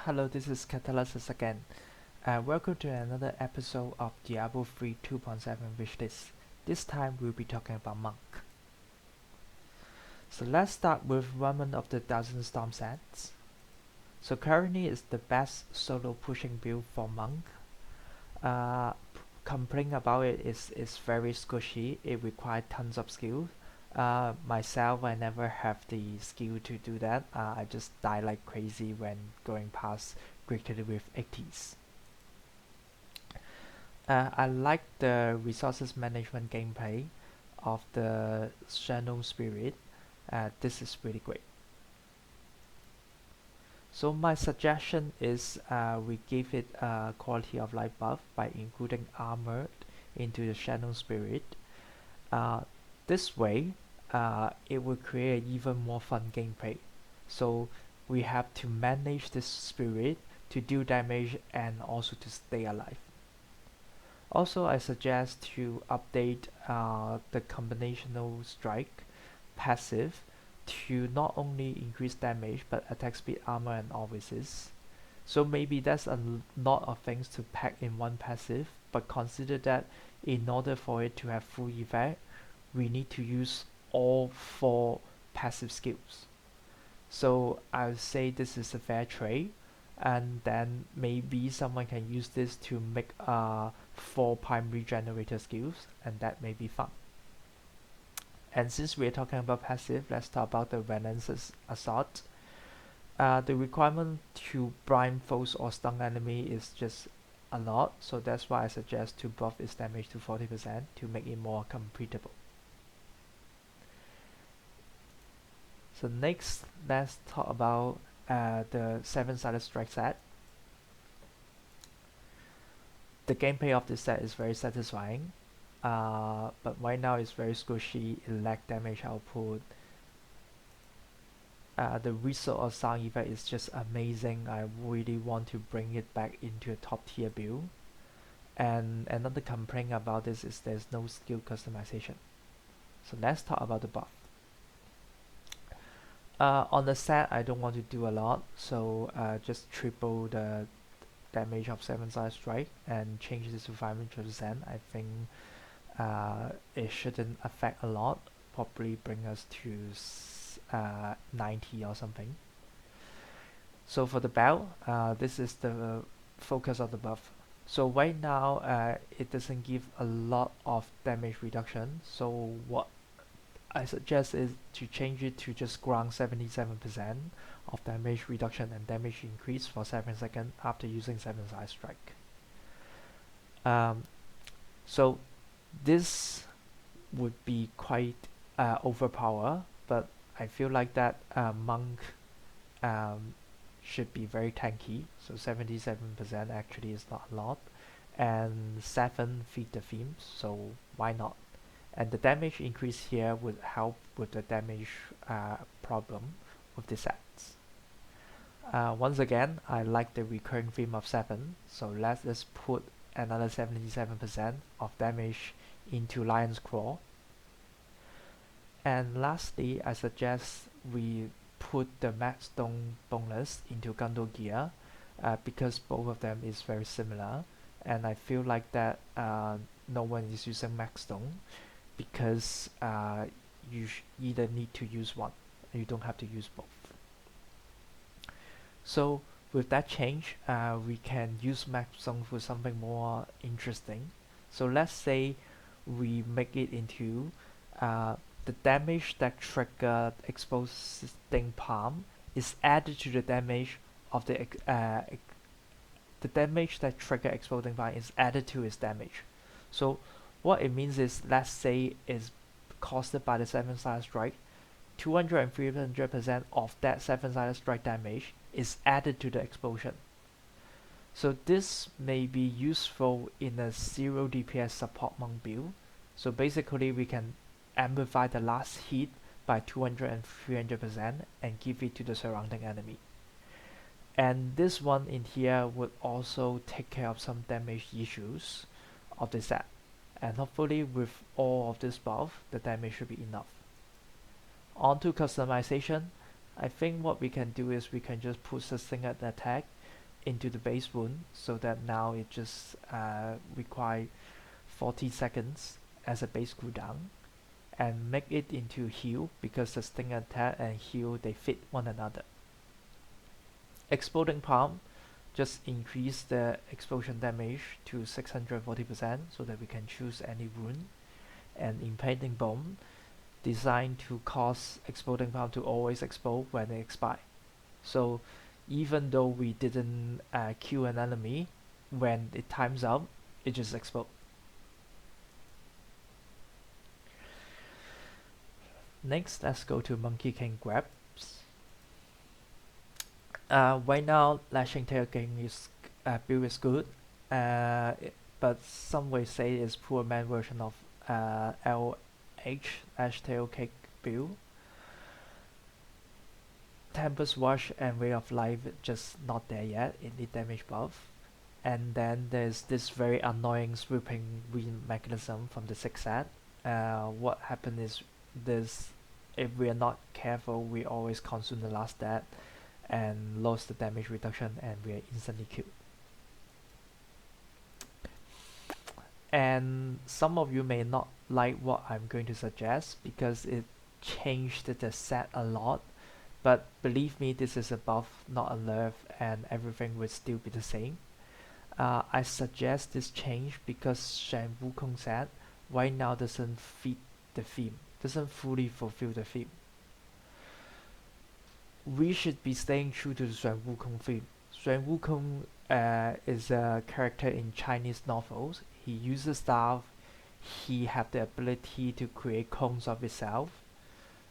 Hello, this is Catalysis again. Welcome to another episode of Diablo 3 2.7 wishlist. This time we'll be talking about Monk. So let's start with one of the Thousand Storm sets. So currently it's the best solo pushing build for Monk. Complaint about it is it's very squishy. It requires tons of skill. Myself, I never have the skill to do that. I just die like crazy when going past quickly with 80s. I like the resources management gameplay of the Shadow Spirit. This is really great. So my suggestion is we give it a quality of life buff by including armor into the Shadow Spirit. This way, it will create even more fun gameplay. So we have to manage this spirit to do damage and also to stay alive. Also, I suggest to update the combinational strike passive to not only increase damage but attack speed, armor, and all resist. So maybe that's a lot of things to pack in one passive, but consider that in order for it to have full effect, we need to use all 4 passive skills. So I would say this is a fair trade, and then maybe someone can use this to make 4 primary generator skills, and that may be fun. And since we're talking about passive, let's talk about the Relentless Assault. The requirement to blind foes or stun enemy is just a lot, so that's why I suggest to buff its damage to 40% to make it more completable. So next, let's talk about the 7-sided strike set. The gameplay of this set is very satisfying, but right now it's very squishy, it lacks damage output. The result of sound effect is just amazing. I really want to bring it back into a top tier build. And another complaint about this is there's no skill customization. So let's talk about the buff. On the set, I don't want to do a lot, so just triple the damage of 7-sided strike and change this to 500%. I think it shouldn't affect a lot, probably bring us to 90 or something. So for the belt, this is the focus of the buff. So right now, it doesn't give a lot of damage reduction, so what I suggest is to change it to just grant 77% of damage reduction and damage increase for 7 seconds after using 7-sided strike. So this would be quite overpowered, but I feel like that Monk should be very tanky, so 77% actually is not a lot, and 7 feed the themes, so why not? And the damage increase here would help with the damage problem with the sets. Once again, I like the recurring theme of 7, so let's just put another 77% of damage into Lion's Claw. And lastly, I suggest we put the Max Stone bonus into Gundle Gear because both of them is very similar, and I feel like that no one is using Max Stone because you either need to use one, you don't have to use both. So with that change, we can use Max Stone for something more interesting. So let's say we make it into the damage that trigger exposing palm is added to the damage of the damage that trigger exploding palm is added to its damage. So what it means is, let's say is caused by the 7-sided strike, 200 and 300% of that 7-sided strike damage is added to the explosion. So this may be useful in a 0 DPS support monk build. So basically we can amplify the last hit by 200 and 300% and give it to the surrounding enemy. And this one in here would also take care of some damage issues of the set. And hopefully with all of this buff, the damage should be enough. On to customization, I think what we can do is we can just put sustained attack into the base wound, so that now it just require 40 seconds as a base cooldown, and make it into heal because the sting attack and heal they fit one another. Exploding palm just increase the explosion damage to 640% so that we can choose any wound. And impending bomb designed to cause exploding palm to always explode when they expire. So even though we didn't kill an enemy, when it times up, it just explodes. Next, let's go to Monkey King grabs. Right now, Lashing Tail King is build is good, but some way say it's poor man version of LH Lash Tail Kick build. Tempest Wash and Way of Life just not there yet in the damage buff. And then there's this very annoying swooping wind mechanism from the 6th set. What happened is this, if we are not careful, we always consume the last stat and lose the damage reduction and we are instantly killed. And some of you may not like what I'm going to suggest because it changed the set a lot, but believe me, this is a buff, not a nerf, and everything will still be the same. I suggest this change because Shen Wukong set right now doesn't fit the theme, doesn't fully fulfill the theme. We should be staying true to the Shen Wukong theme. Shen Wukong is a character in Chinese novels. He uses staff, he have the ability to create clones of himself.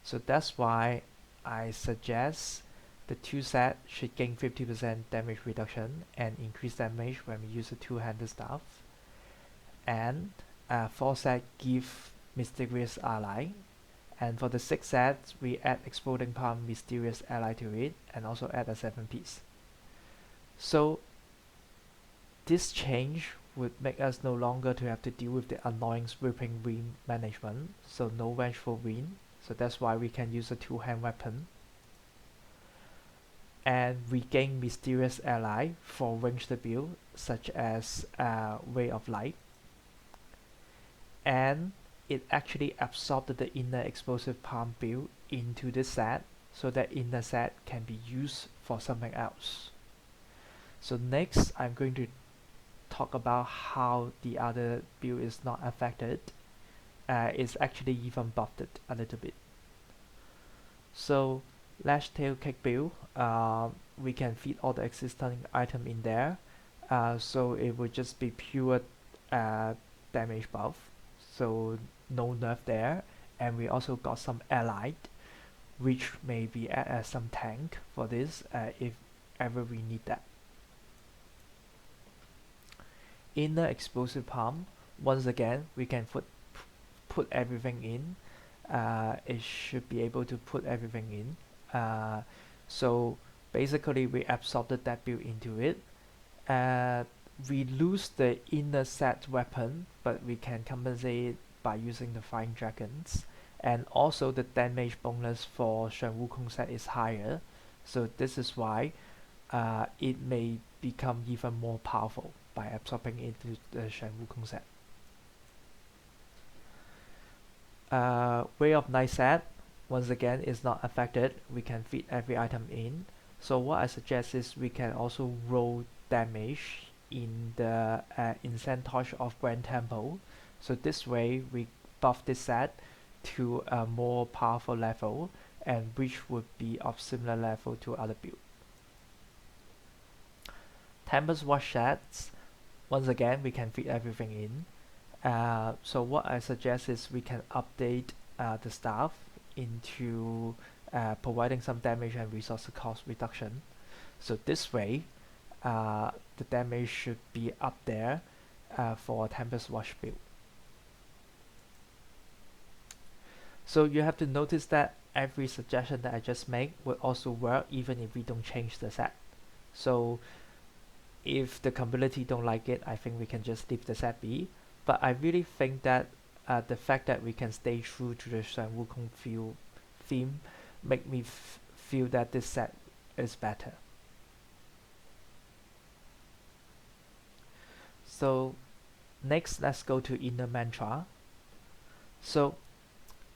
So that's why I suggest the 2 set should gain 50% damage reduction and increase damage when we use a 2-handed staff. And 4 set give Mysterious Ally. And for the 6 sets, we add Exploding Palm Mysterious Ally to it and also add a 7-piece. So this change would make us no longer to have to deal with the annoying Swooping Wind management, so no Vengeful Wind. So that's why we can use a 2-hand weapon. And we gain Mysterious Ally for ranged build, such as Way of Light. And it actually absorbed the inner explosive palm build into this set, so that inner set can be used for something else. So next, I'm going to talk about how the other build is not affected. It's actually even buffed a little bit. So Lash Tail Kick build, we can feed all the existing item in there, so it would just be pure damage buff, so no nerf there. And we also got some allied, which may be as some tank for this if ever we need that. Inner explosive palm, once again we can put everything in. It should be able to put everything in. So basically we absorbed that build into it. We lose the inner set weapon, but we can compensate it by using the Flying Dragons. And also the damage bonus for Shen Wukong set is higher, so this is why it may become even more powerful by absorbing into the Shen Wukong set. Way of Night set, once again, is not affected. We can fit every item in. So what I suggest is we can also roll damage in the Incense Torch of Grand Temple. So this way we buff this set to a more powerful level, and which would be of similar level to other builds. Tempest Wash sets, once again we can fit everything in. So what I suggest is we can update the staff into providing some damage and resource cost reduction. So this way the damage should be up there for Tempest Wash build. So you have to notice that every suggestion that I just made will also work even if we don't change the set. So if the community don't like it, I think we can just leave the set be. But I really think that the fact that we can stay true to the Shen Wukong theme make me feel that this set is better. So next, let's go to inner mantra. So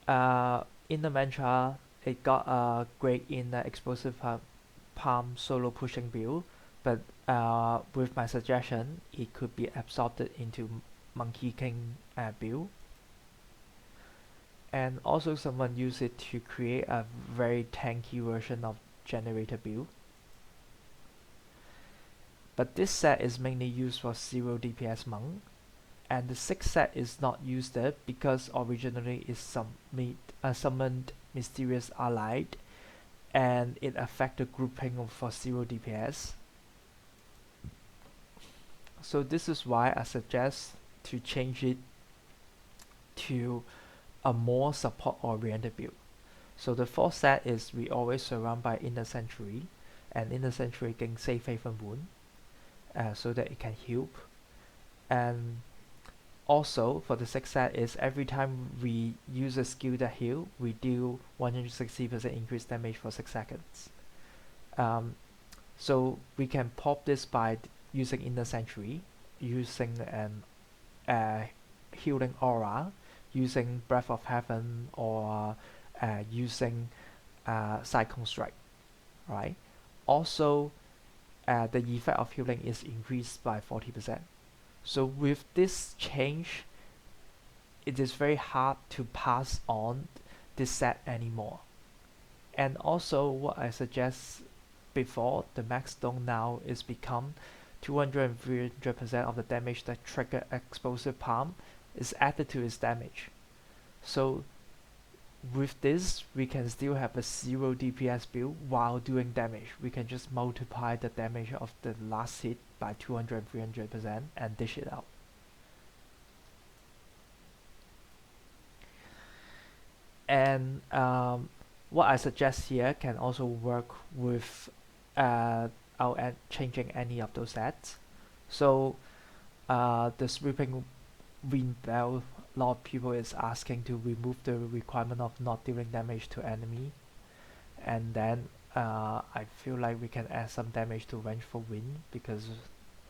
inner mantra, it got a great inner explosive palm solo pushing build, but with my suggestion, it could be absorbed into Monkey King build. And also someone used it to create a very tanky version of generator build. But this set is mainly used for 0 DPS monk, and the 6th set is not used there because originally it summoned Mysterious Allied, and it affected grouping for 0 DPS. So this is why I suggest to change it to a more support oriented build. So the 4th set is we always surround by Inner Sanctuary, and Inner Sanctuary can save Faithful Wound so that it can heal. And also for the 6th set is every time we use a skill that heal, we deal 160% increased damage for 6 seconds. So we can pop this by using Inner Sanctuary, using an healing aura, using Breath of Heaven, or using Cyclone Strike, right? Also, the effect of healing is increased by 40%. So with this change, it is very hard to pass on this set anymore. And also what I suggest before, the max stone now is become 200 and 300% of the damage that trigger explosive palm is added to its damage. So with this, we can still have a 0 DPS build while doing damage. We can just multiply the damage of the last hit by 200 and 300% and dish it out. And what I suggest here can also work with changing any of those sets. So the sweeping wind bell, a lot of people is asking to remove the requirement of not dealing damage to enemy, and then I feel like we can add some damage to vengeful wind because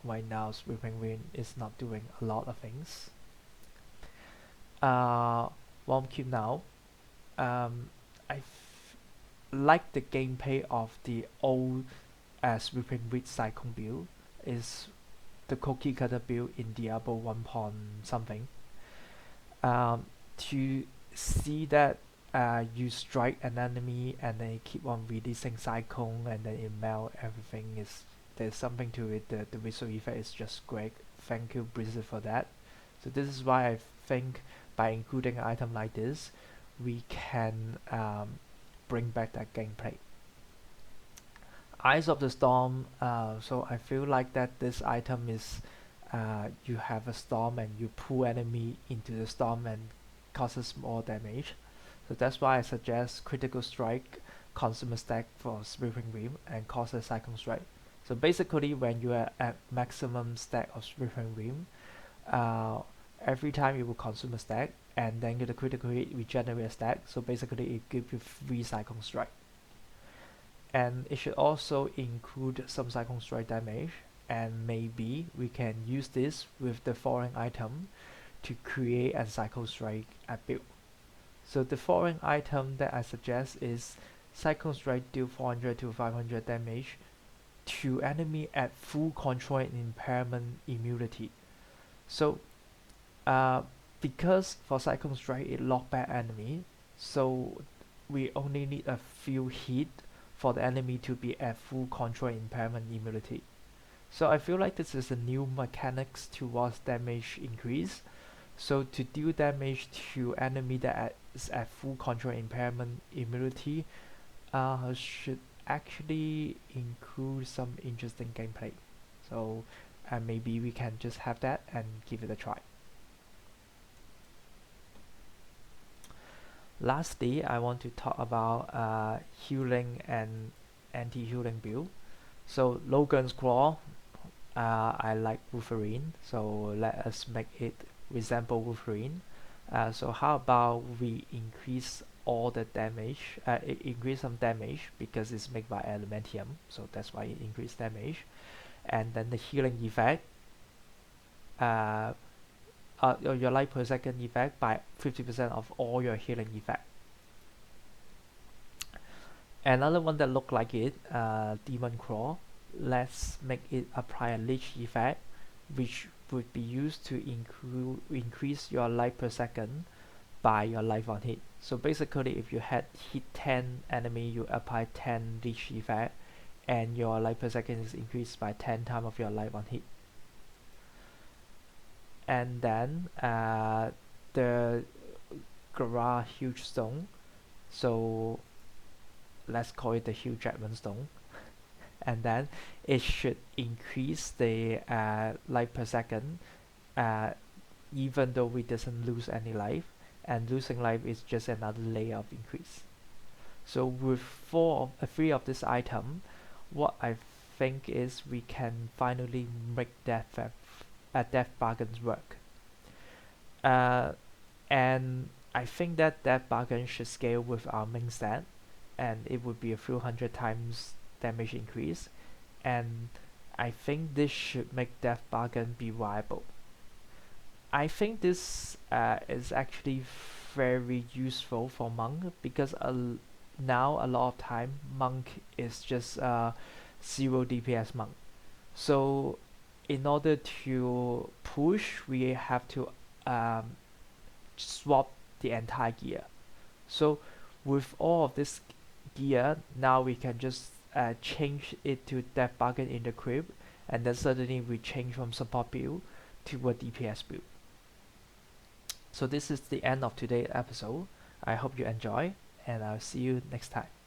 right now sweeping wind is not doing a lot of things. One cube now. I like the gameplay of the old sweeping with Cyclone build is the cookie cutter build in Diablo 1 point something. To see that you strike an enemy and they keep on releasing Cyclone and then it melt everything, is there's something to it. The visual effect is just great. Thank you Blizzard for that. So this is why I think by including an item like this, we can bring back that gameplay. Eyes of the Storm, so I feel like that this item is you have a storm and you pull enemy into the storm and causes more damage. So that's why I suggest Critical Strike, Consumer Stack for Sweeping Rim, and causes Cyclone Strike. So basically when you are at maximum stack of Sweeping Rim, every time you will consume a stack and then get a critical hit, regenerate a stack. So basically it gives you 3 Cyclone Strike. And it should also include some Cyclone Strike damage, and maybe we can use this with the foreign item to create a Cyclone Strike build. So the foreign item that I suggest is Cyclone Strike deal 400 to 500 damage to enemy at full control and impairment immunity. So because for Cyclone Strike it lock back enemy, so we only need a few hits for the enemy to be at full control and impairment immunity. So I feel like this is a new mechanics towards damage increase. So to deal damage to enemy that is at full control and impairment immunity should actually include some interesting gameplay. So maybe we can just have that and give it a try. Lastly, I want to talk about healing and anti-healing build. So Logan's Claw, I like Wolverine, so let us make it resemble Wolverine. So how about we increase all the damage, increase some damage because it's made by Elementium, so that's why it increased damage. And then the healing effect, uh, your life per second effect by 50% of all your healing effect. Another one that look like it, Demon Claw. Let's make it apply a leech effect, which would be used to increase your life per second by your life on hit. So basically, if you had hit 10 enemy, you apply 10 leech effect, and your life per second is increased by 10 times of your life on hit. And then the Gara Huge Stone. So let's call it the Hugh Jackman Stone. And then it should increase the life per second, uh, even though we doesn't lose any life, and losing life is just another layer of increase. So with three of this item, what I think is we can finally make death bargains work. Uh, and I think that death bargain should scale with our main stat, and it would be a few hundred times damage increase, and I think this should make death bargain be viable. I think this is actually very useful for monk because now a lot of time monk is just 0 DPS monk. So in order to push, we have to um, swap the entire gear. So with all of this gear, now we can just change it to death bargain in the crib, and then suddenly we change from support build to a DPS build. So this is the end of today's episode. I hope you enjoy, and I'll see you next time.